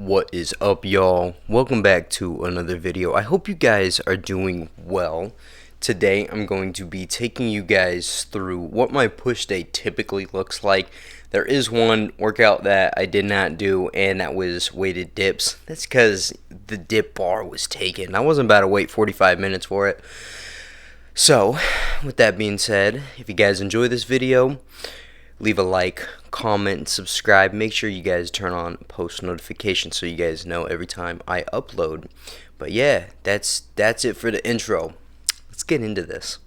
What is up, y'all? Welcome back to another video. I hope you guys are doing well. Today I'm going to be taking you guys through what my push day typically looks like. There is one workout that I did not do, and that was weighted dips. That's because the dip bar was taken. I wasn't about to wait 45 minutes for it. So, with that being said, if you guys enjoy this video, leave a like, comment, and subscribe. Make sure you guys turn on post notifications so you guys know every time I upload. But yeah, that's it for the intro. Let's get into this.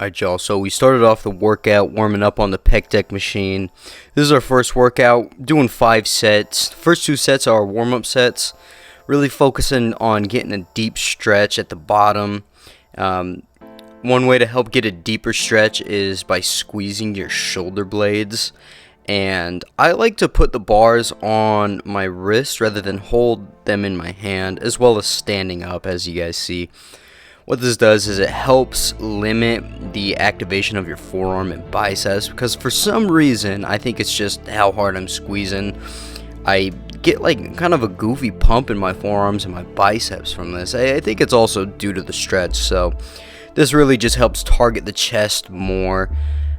Alright, y'all, so we started off the workout warming up on the pec deck machine. This is our first workout, doing 5 sets. First 2 sets are warm-up sets, really focusing on getting a deep stretch at the bottom. One way to help get a deeper stretch is by squeezing your shoulder blades, and I like to put the bars on my wrist rather than hold them in my hand, as well as standing up, as you guys see. What this does is it helps limit the activation of your forearm and biceps, because for some reason, I think it's just how hard I'm squeezing, I get like kind of a goofy pump in my forearms and my biceps from this. I think it's also due to the stretch, so this really just helps target the chest more.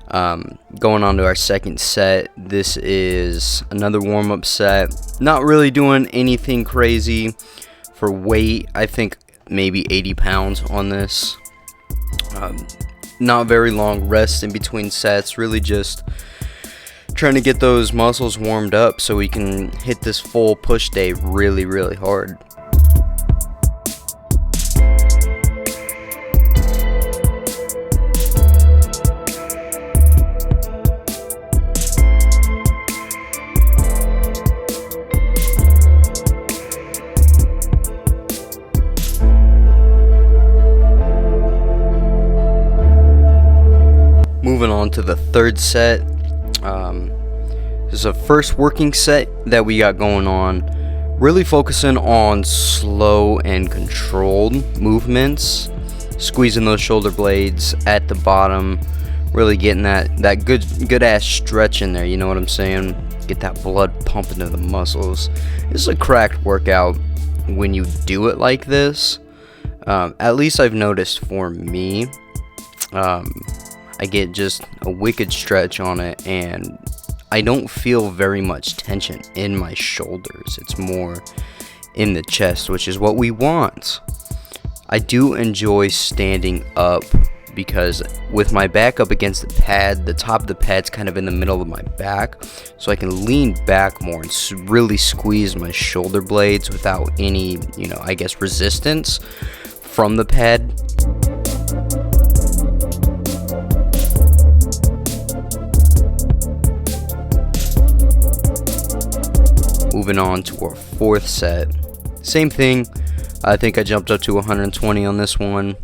Going on to our second set, this is another warm-up set. Not really doing anything crazy for weight. I think maybe 80 pounds on this. Not very long rest in between sets, really just trying to get those muscles warmed up so we can hit this full push day really hard. Moving on to the third set. This is a first working set that we got going on. Really focusing on slow and controlled movements. Squeezing those shoulder blades at the bottom. Really getting that good ass stretch in there, you know what I'm saying? Get that blood pumping to the muscles. This is a cracked workout when you do it like this. At least I've noticed for me. I get just a wicked stretch on it, and I don't feel very much tension in my shoulders. It's more in the chest, which is what we want. I do enjoy standing up because with my back up against the pad, the top of the pad's kind of in the middle of my back, so I can lean back more and really squeeze my shoulder blades without any, I guess, resistance from the pad. Moving on to our fourth set. Same thing. I think I jumped up to 120 on this one.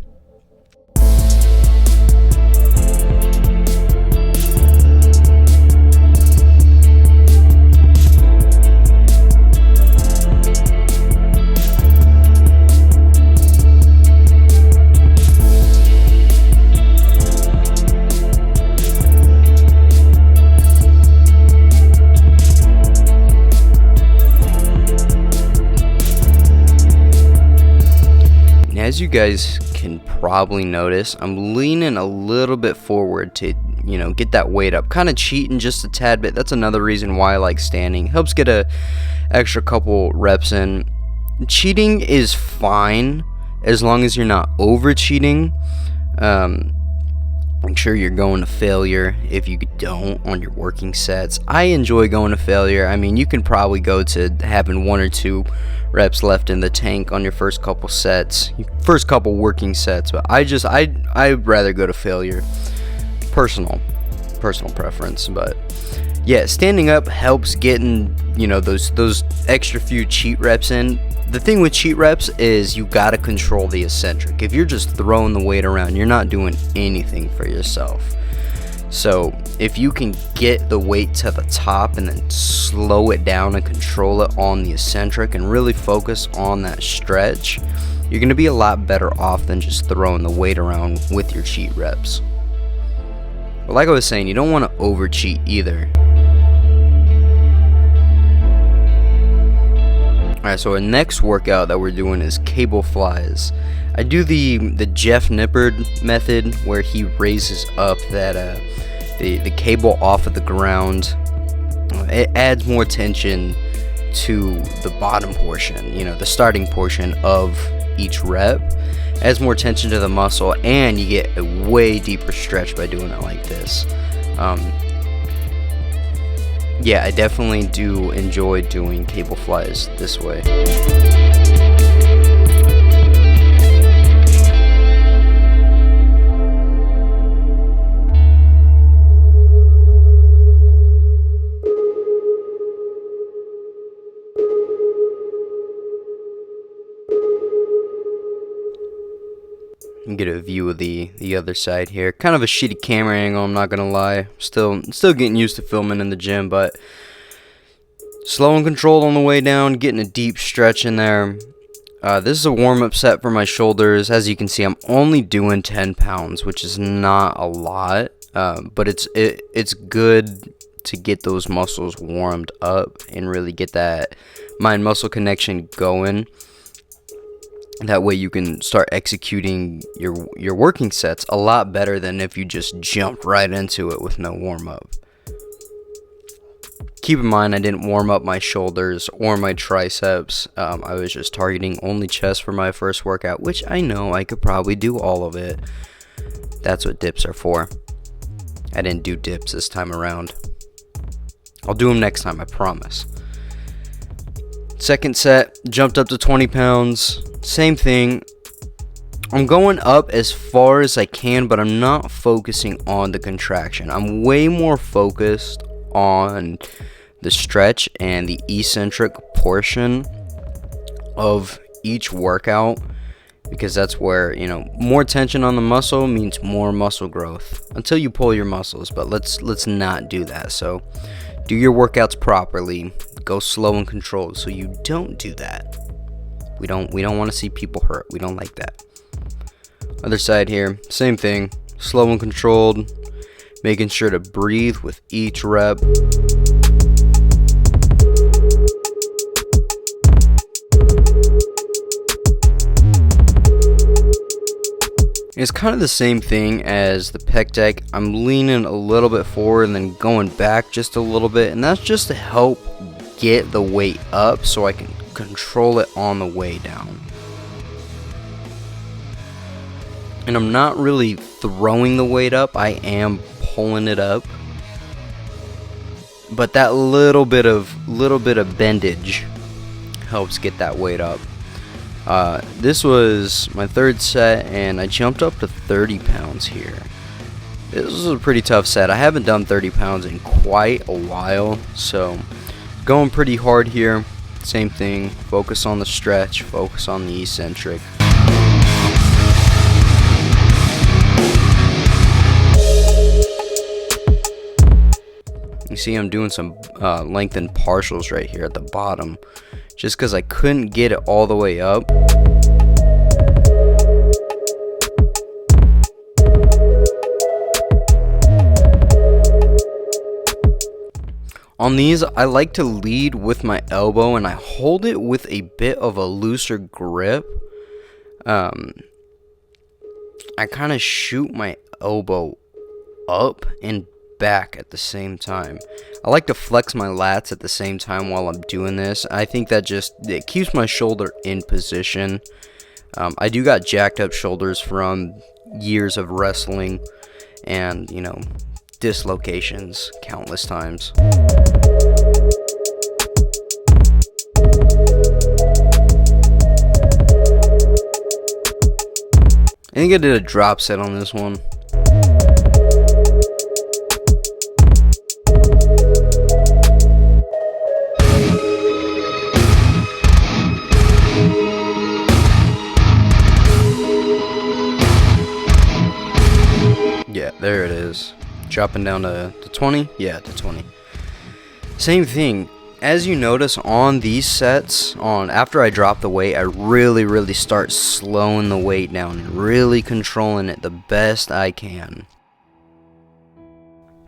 As you guys can probably notice, I'm leaning a little bit forward to, get that weight up. Kind of cheating just a tad bit. That's another reason why I like standing. Helps get a extra couple reps in. Cheating is fine as long as you're not over cheating. I'm sure you're going to failure if you don't on your working sets. I enjoy going to failure. I mean, you can probably go to having 1 or 2 reps left in the tank on your first couple sets, first couple working sets, but I'd rather go to failure. Personal preference, but yeah, standing up helps getting, those extra few cheat reps in. The thing with cheat reps is you gotta control the eccentric. If you're just throwing the weight around, you're not doing anything for yourself. So if you can get the weight to the top and then slow it down and control it on the eccentric and really focus on that stretch, you're gonna be a lot better off than just throwing the weight around with your cheat reps. But like I was saying, you don't want to over cheat either. Alright, so our next workout that we're doing is cable flies. I do the Jeff Nippard method, where he raises up that the cable off of the ground. It adds more tension to the bottom portion, the starting portion of each rep. Adds more tension to the muscle, and you get a way deeper stretch by doing it like this. Yeah, I definitely do enjoy doing cable flies this way. Get a view of the other side here. Kind of a shitty camera angle, I'm not gonna lie. Still getting used to filming in the gym, but slow and controlled on the way down, getting a deep stretch in there. This is a warm-up set for my shoulders. As you can see, I'm only doing 10 pounds, which is not a lot, but it's good to get those muscles warmed up and really get that mind-muscle connection going. That way you can start executing your working sets a lot better than if you just jumped right into it with no warm-up. Keep in mind, I didn't warm up my shoulders or my triceps. I was just targeting only chest for my first workout, which I know I could probably do all of it. That's what dips are for. I didn't do dips this time around. I'll do them next time, I promise. Second set, jumped up to 20 pounds. Same thing. I'm going up as far as I can, but I'm not focusing on the contraction. I'm way more focused on the stretch and the eccentric portion of each workout, because that's where, more tension on the muscle means more muscle growth until you pull your muscles. But let's not do that. So do your workouts properly. Go slow and controlled so you don't do that. We don't want to see people hurt. We don't like that. Other side here, same thing. Slow and controlled, making sure to breathe with each rep. It's kind of the same thing as the pec deck. I'm leaning a little bit forward and then going back just a little bit, and that's just to help get the weight up so I can control it on the way down. And I'm not really throwing the weight up, I am pulling it up. But that little bit of bendage helps get that weight up. This was my third set, and I jumped up to 30 pounds here. This was a pretty tough set. I haven't done 30 pounds in quite a while, so going pretty hard here. Same thing, focus on the stretch, focus on the eccentric. You see I'm doing some lengthened partials right here at the bottom, just because I couldn't get it all the way up. On these, I like to lead with my elbow, and I hold it with a bit of a looser grip. I kind of shoot my elbow up and back at the same time. I like to flex my lats at the same time while I'm doing this. I think that it keeps my shoulder in position. I do got jacked up shoulders from years of wrestling and, dislocations countless times. I think I did a drop set on this one. Yeah, there it is. Dropping down to 20? Yeah, to 20. Same thing. As you notice on these sets, after I drop the weight, I really start slowing the weight down and really controlling it the best I can.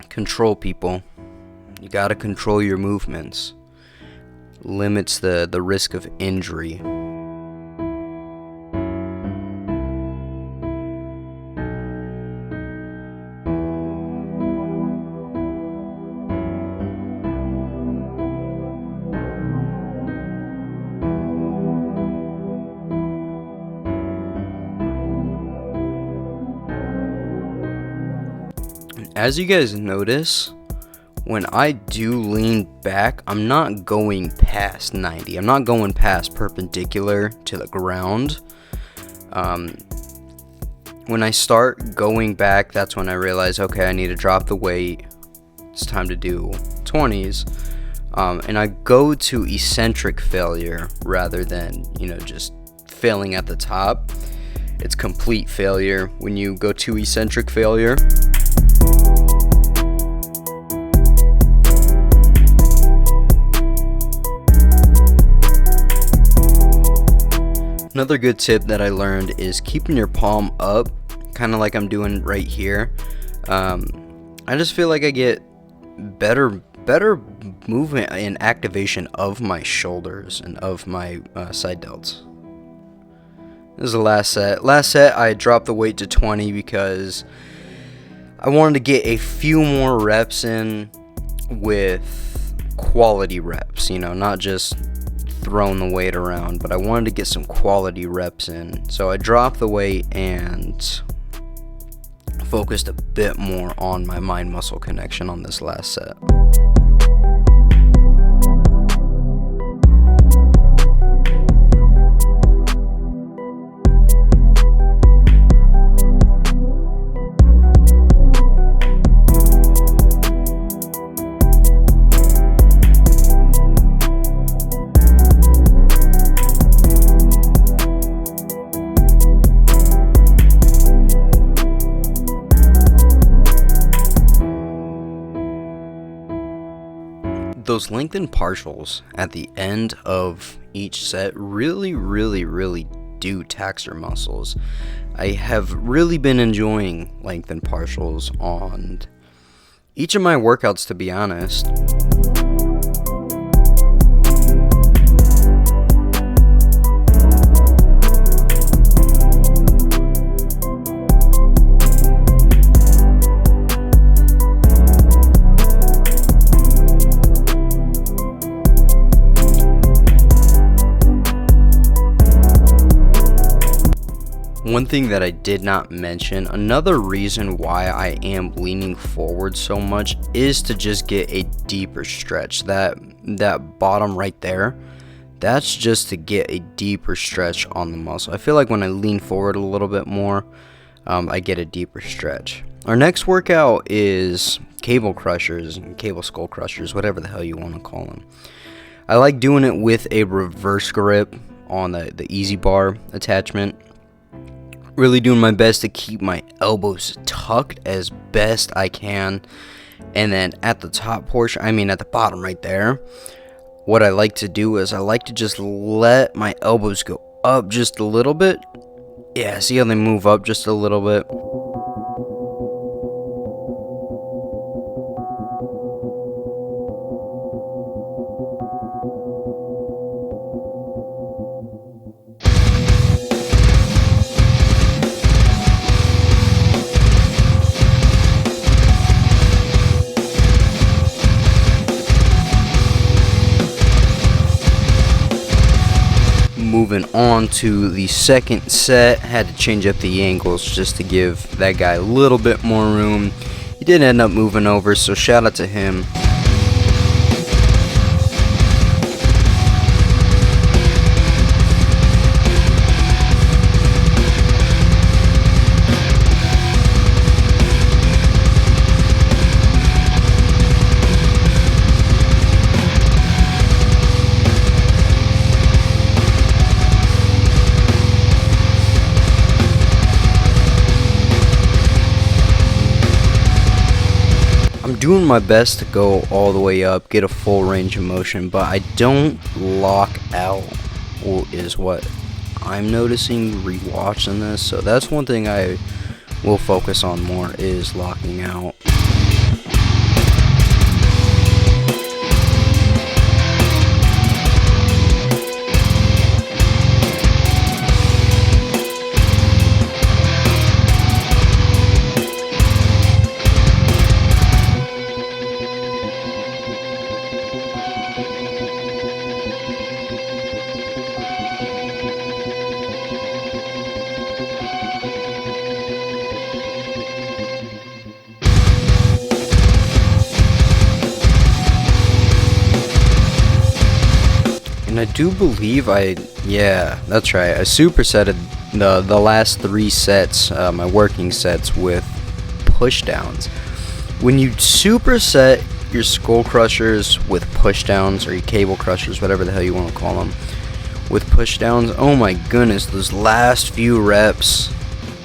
Control, people. You gotta control your movements. limits the risk of injury. As you guys notice, when I do lean back, I'm not going past 90. I'm not going past perpendicular to the ground. When I start going back, that's when I realize, okay, I need to drop the weight. It's time to do 20s. And I go to eccentric failure rather than, just failing at the top. It's complete failure when you go to eccentric failure. Another good tip that I learned is keeping your palm up, kind of like I'm doing right here. I just feel like I get better movement and activation of my shoulders and of my side delts. This is the last set. Last set, I dropped the weight to 20 because I wanted to get a few more reps in with quality reps, not just throwing the weight around, but I wanted to get some quality reps in. So I dropped the weight and focused a bit more on my mind-muscle connection on this last set. Those lengthened partials at the end of each set really do tax your muscles. I have really been enjoying lengthened partials on each of my workouts, to be honest. One thing that I did not mention, another reason why I am leaning forward so much is to just get a deeper stretch. That bottom right there, that's just to get a deeper stretch on the muscle. I feel like when I lean forward a little bit more, I get a deeper stretch. Our next workout is cable crushers and cable skull crushers, whatever the hell you want to call them. I like doing it with a reverse grip on the easy bar attachment. Really doing my best to keep my elbows tucked as best I can. And then at the top portion, at the bottom right there, what I like to do is I like to just let my elbows go up just a little bit. Yeah, see how they move up just a little bit? Moving on to the second set, had to change up the angles just to give that guy a little bit more room. He did end up moving over, so shout out to him. Doing my best to go all the way up, get a full range of motion, but I don't lock out, is what I'm noticing rewatching this. So that's one thing I will focus on more, is locking out. And I do believe yeah, that's right. I supersetted the last 3 sets, my working sets, with push downs. When you superset your skull crushers with push downs, or your cable crushers, whatever the hell you want to call them, with push downs, oh my goodness, those last few reps,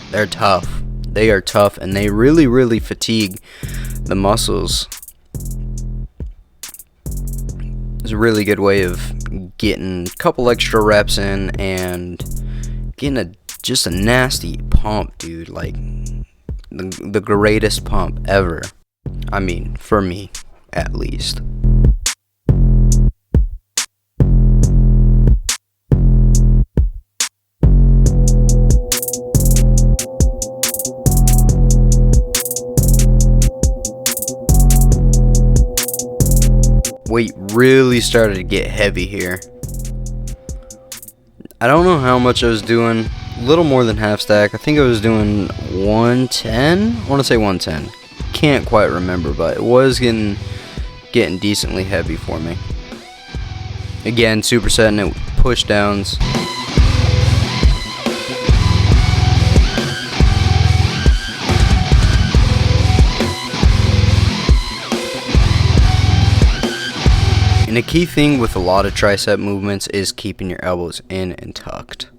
they're tough. They are tough, and they really fatigue the muscles. It's a really good way of getting a couple extra reps in and getting just a nasty pump, dude. Like the greatest pump ever. I mean, for me, at least. Weight really started to get heavy here. I don't know how much I was doing. A little more than half stack. I think I was doing 110. I want to say 110. Can't quite remember, but it was getting decently heavy for me. Again, supersetting it with push downs. And a key thing with a lot of tricep movements is keeping your elbows in and tucked.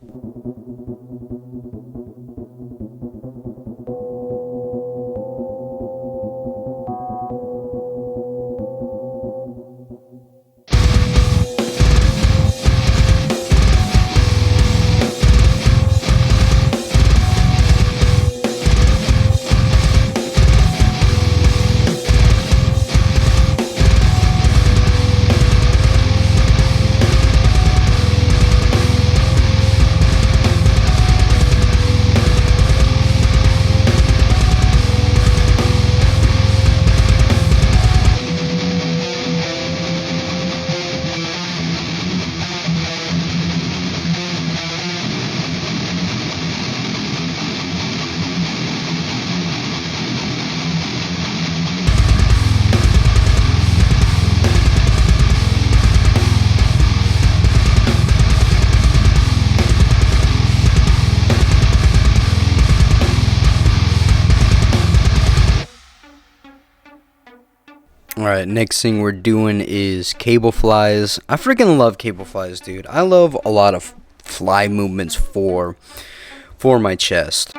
Alright, next thing we're doing is cable flies. I freaking love cable flies, dude. I love a lot of fly movements for my chest.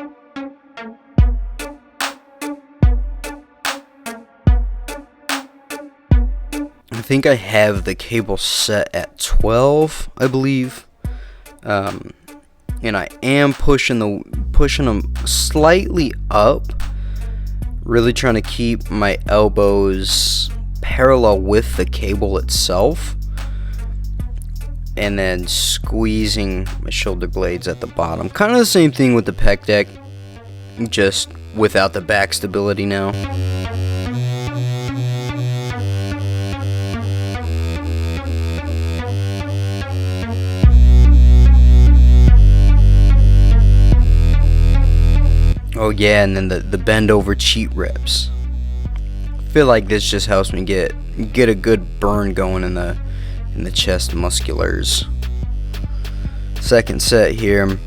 I think I have the cable set at 12, I believe. And I am pushing them slightly up. Really trying to keep my elbows parallel with the cable itself, and then squeezing my shoulder blades at the bottom. Kind of the same thing with the pec deck, just without the back stability now. Oh yeah, and then the bend over cheat reps. I feel like this just helps me get a good burn going in the chest musculars. Second set here.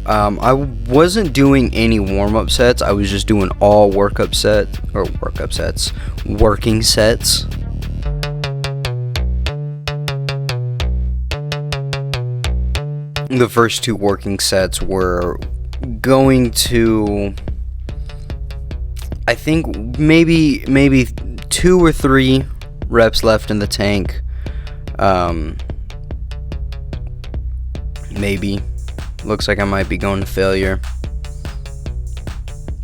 I wasn't doing any warm-up sets. I was just doing all working sets. The first 2 working sets were going to, I think maybe 2 or 3 reps left in the tank. Maybe. Looks like I might be going to failure.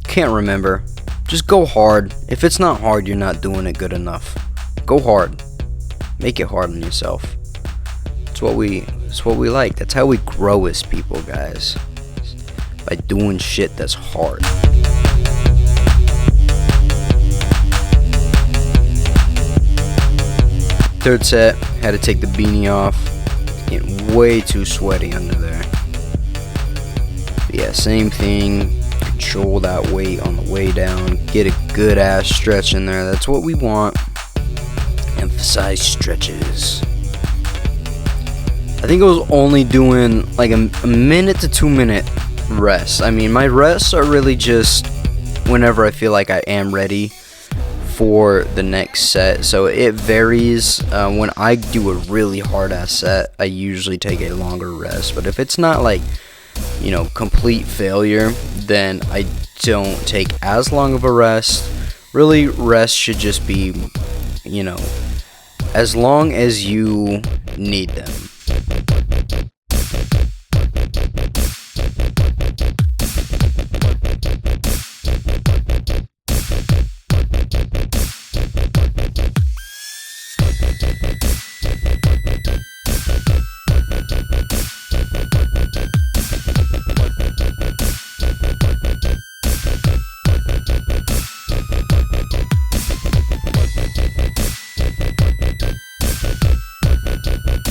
Can't remember. Just go hard. If it's not hard, you're not doing it good enough. Go hard. Make it hard on yourself. It's what we like. That's how we grow as people, guys. By doing shit that's hard. Third set, had to take the beanie off. Getting way too sweaty under there. But yeah, same thing. Control that weight on the way down. Get a good ass stretch in there. That's what we want. Emphasize stretches. I think I was only doing like a minute to 2 minute rest. I mean, my rests are really just whenever I feel like I am ready for the next set, so it varies. When I do a really hard ass set, I usually take a longer rest, but if it's not like, you know, complete failure, then I don't take as long of a rest. Really, rest should just be, you know, as long as you need them.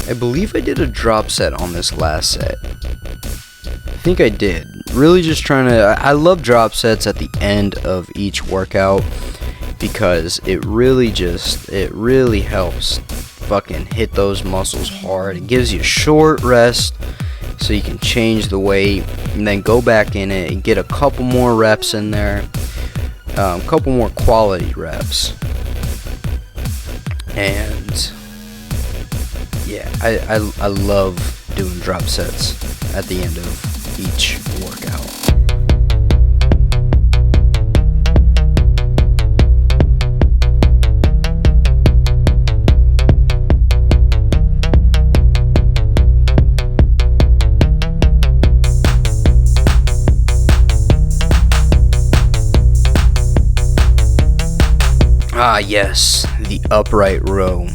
I believe I did a drop set on this last set. I think I did. Really just trying to... I love drop sets at the end of each workout because it really helps fucking hit those muscles hard. It gives you a short rest so you can change the weight and then go back in it and get a couple more reps in there. A couple more quality reps. And... yeah, I love doing drop sets at the end of each workout. Ah, yes, the upright row.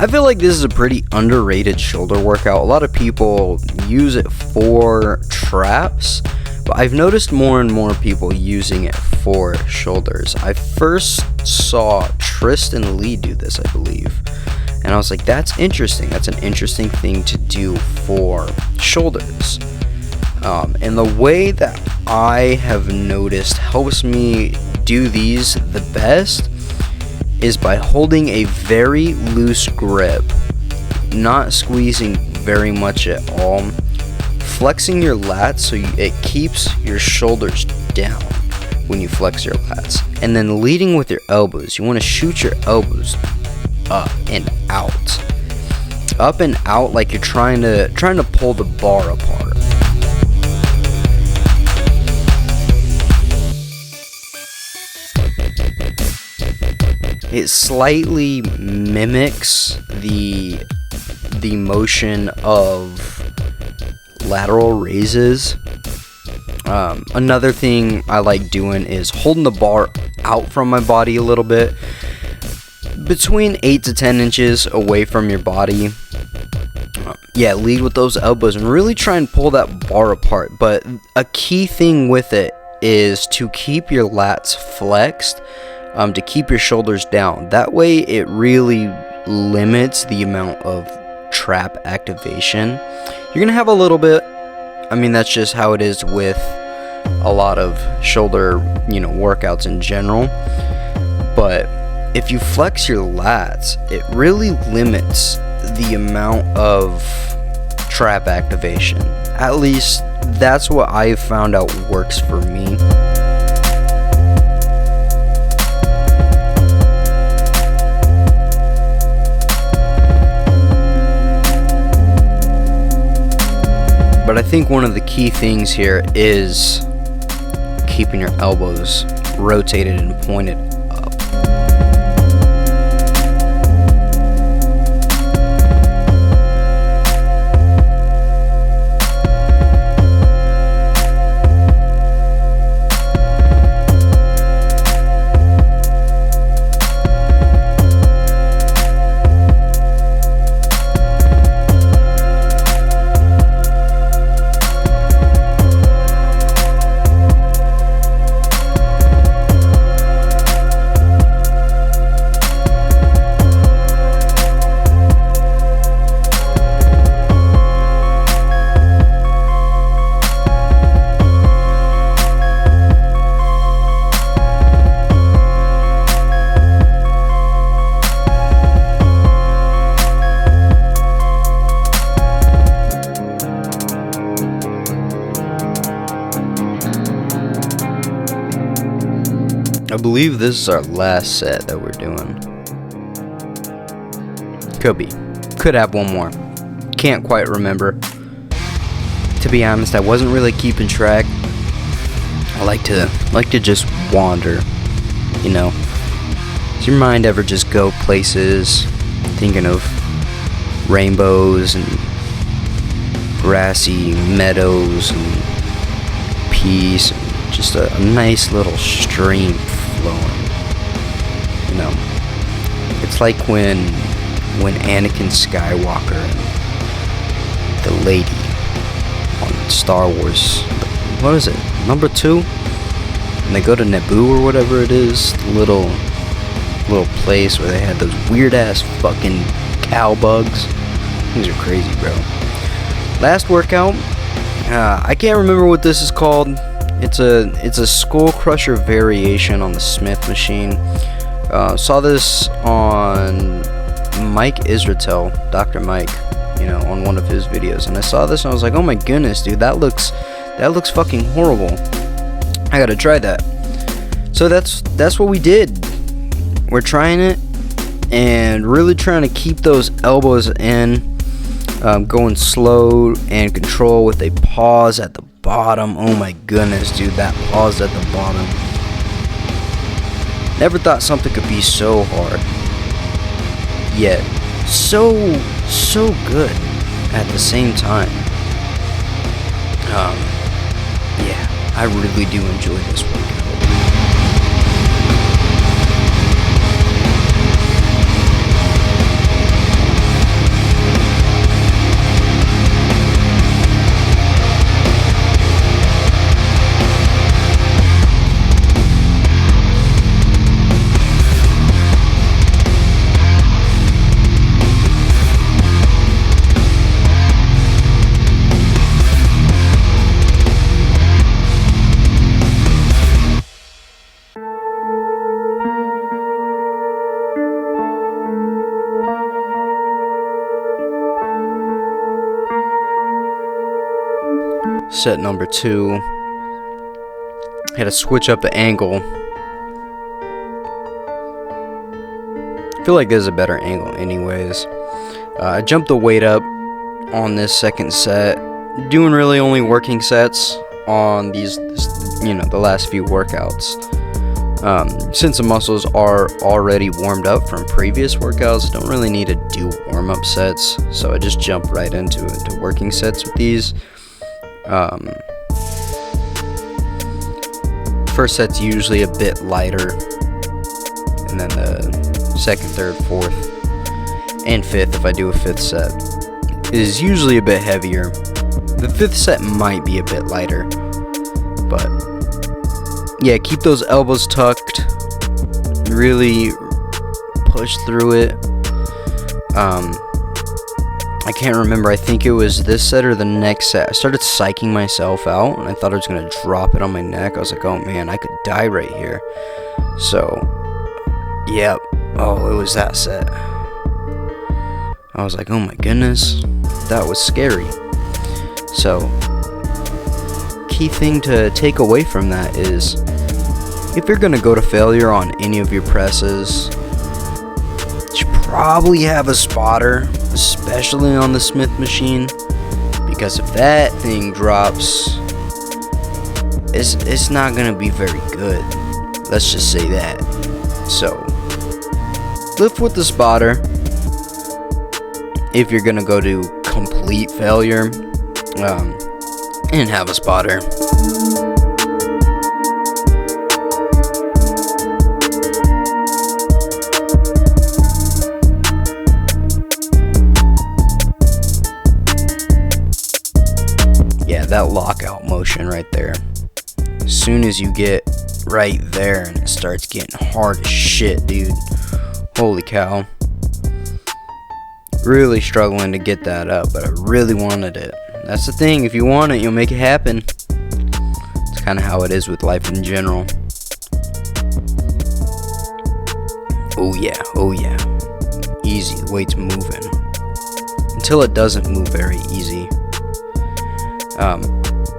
I feel like this is a pretty underrated shoulder workout. A lot of people use it for traps, but I've noticed more and more people using it for shoulders. I first saw Tristan Lee do this, I believe, and I was like, that's interesting. That's an interesting thing to do for shoulders. And the way that I have noticed helps me do these the best is by holding a very loose grip, not squeezing very much at all, flexing your lats so it keeps your shoulders down when you flex your lats, and then leading with your elbows. You want to shoot your elbows up and out like you're trying to pull the bar apart. It slightly mimics the motion of lateral raises. Another thing I like doing is holding the bar out from my body a little bit, between 8 to 10 inches away from your body. Yeah, lead with those elbows and really try and pull that bar apart. But a key thing with it is to keep your lats flexed, to keep your shoulders down. That way it really limits the amount of trap activation. You're gonna have a little bit. I mean, that's just how it is with a lot of shoulder, workouts in general. But if you flex your lats, it really limits the amount of trap activation. At least that's what I've found out works for me. But I think one of the key things here is keeping your elbows rotated and pointed up. believe this is our last set that we're doing. Could be. Could have one more. Can't quite remember. To be honest, I wasn't really keeping track. I like to just wander, you know. Does your mind ever just go places thinking of rainbows and grassy meadows and peace and just a nice little stream flowing, you know? It's like when Anakin Skywalker and the lady on Star Wars, what is it, number 2? And they go to Naboo or whatever it is, the little place where they had those weird ass fucking cow bugs. These are crazy, bro. Last workout, I can't remember what this is called. It's a skull crusher variation on the Smith machine. Saw this on Mike Israetel, Dr. Mike, you know, on one of his videos, and I saw this and I was like, oh my goodness, dude, that looks fucking horrible. I gotta try that. So that's what we did. We're trying it and really trying to keep those elbows in, going slow and control with a pause at the bottom. Oh my goodness, dude, that pause at the bottom. Never thought something could be so hard, yet so good at the same time. Yeah, I really do enjoy this workout. Set number 2. Had to switch up the angle. I feel like there's a better angle anyways. I jumped the weight up on this second set. Doing really only working sets on these, you know, the last few workouts. Since the muscles are already warmed up from previous workouts, don't really need to do warm-up sets. So I just jump right into working sets with these. First set's usually a bit lighter, and then the second, third, fourth, and fifth, if I do a fifth set, is usually a bit heavier. The fifth set might be a bit lighter, but yeah, keep those elbows tucked, really push through it. I can't remember, I think it was this set or the next set. I started psyching myself out, and I thought I was going to drop it on my neck. I was like, oh man, I could die right here. So, yep. Oh, it was that set. I was like, oh my goodness, that was scary. So, key thing to take away from that is, if you're going to go to failure on any of your presses, you should probably have a spotter, especially on the Smith machine, because if that thing drops, it's not gonna be very good. Let's just say that. So lift with the spotter if you're gonna go to complete failure, and have a spotter. That lockout motion right there. As soon as you get right there and it starts getting hard as shit, dude. Holy cow. Really struggling to get that up, but I really wanted it. That's the thing, if you want it, you'll make it happen. It's kind of how it is with life in general. Oh yeah, oh yeah. Easy, the weight's moving. Until it doesn't move very easy.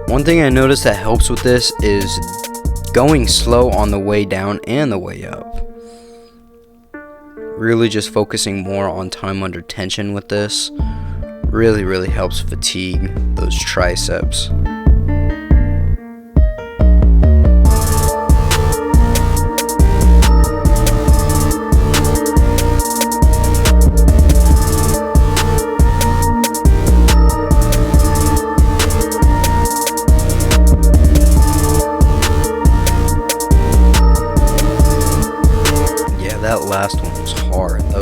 One thing I noticed that helps with this is going slow on the way down and the way up. Really just focusing more on time under tension with this really helps fatigue those triceps. That last one was hard. It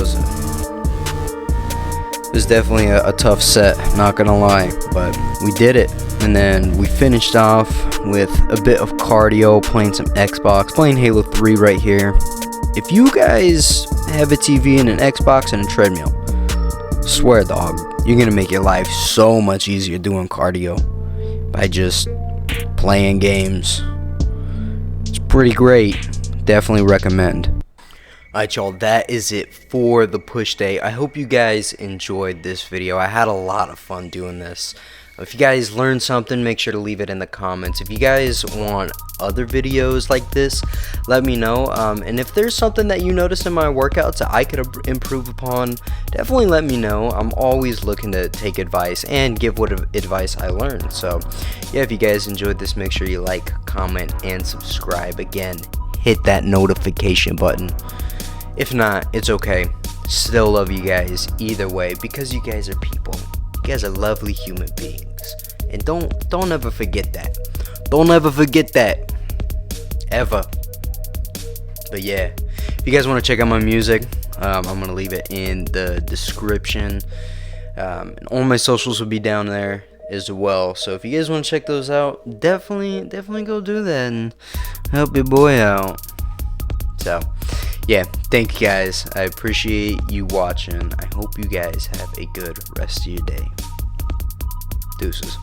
was definitely a tough set, not gonna lie, but we did it. And then we finished off with a bit of cardio, playing some Xbox, playing Halo 3 right here. If you guys have a TV and an Xbox and a treadmill, swear dog, you're gonna make your life so much easier doing cardio by just playing games. It's pretty great. Definitely recommend. Alright y'all, that is it for the push day. I hope you guys enjoyed this video. I had a lot of fun doing this. If you guys learned something, make sure to leave it in the comments. If you guys want other videos like this, let me know. And if there's something that you notice in my workouts that I could improve upon, definitely let me know. I'm always looking to take advice and give what advice I learned. So yeah, if you guys enjoyed this, make sure you like, comment, and subscribe. Again, hit that notification button. If not, it's okay. Still love you guys either way, because you guys are people. You guys are lovely human beings. And don't ever forget that. Don't ever forget that. Ever. But yeah, if you guys want to check out my music, I'm going to leave it in the description. And all my socials will be down there as well. So if you guys want to check those out, definitely go do that and help your boy out. So yeah, thank you guys. I appreciate you watching. I hope you guys have a good rest of your day. Deuces.